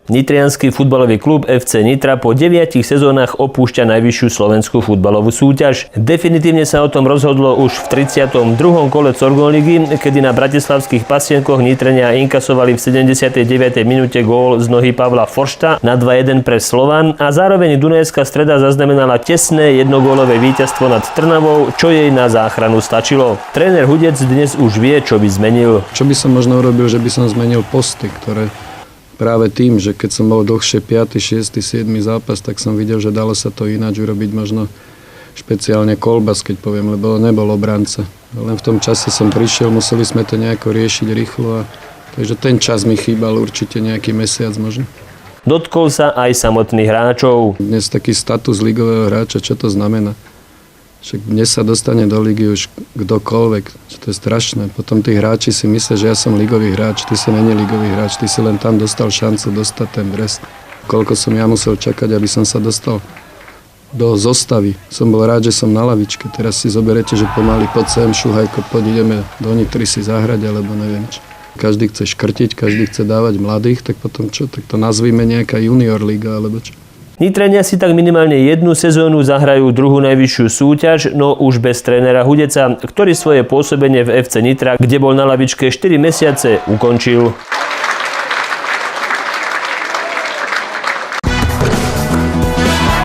Nitriansky futbalový klub FC Nitra po 9 sezónach opúšťa najvyššiu slovenskú futbalovú súťaž. Definitívne sa o tom rozhodlo už v 32. kole Corgon ligy, kedy na bratislavských Pasienkoch Nitrania inkasovali v 79. minúte gól z nohy Pavla Foršta na 2-1 pre Slovan a zároveň Dunajská Streda zaznamenala tesné jednogólové víťazstvo nad Trnavou, čo jej na záchranu stačilo. Tréner Hudec dnes už vie, čo by zmenil. Čo by som možno urobil, že by som zmenil posty, ktoré práve tým, že keď som bol dlhšie 5., 6., 7. zápas, tak som videl, že dalo sa to ináč urobiť, možno špeciálne Kolbas, keď poviem, lebo nebol obranca. Len v tom čase som prišiel, museli sme to nejako riešiť rýchlo, takže ten čas mi chýbal určite nejaký mesiac možno. Dotkol sa aj samotných hráčov. Dnes taký status ligového hráča, čo to znamená? Však dnes sa dostane do ligy už kdokoľvek, čo to je strašné. Potom tí hráči si myslia, že ja som ligový hráč, ty si není ligový hráč, ty si len tam dostal šancu dostať ten dres. Koľko som ja musel čakať, aby som sa dostal do zostavy. Som bol rád, že som na lavičke. Teraz si zoberete, že pomaly poď sem, Šuhajko, poď ideme do Nitry si zahrať, alebo neviem čo. Každý chce škrtiť, každý chce dávať mladých, tak potom čo? Tak to nazvíme nejaká junior liga, alebo čo? Nitrania si tak minimálne jednu sezónu zahrajú druhú najvyššiu súťaž, no už bez trénera Hudeca, ktorý svoje pôsobenie v FC Nitra, kde bol na lavičke 4 mesiace, ukončil.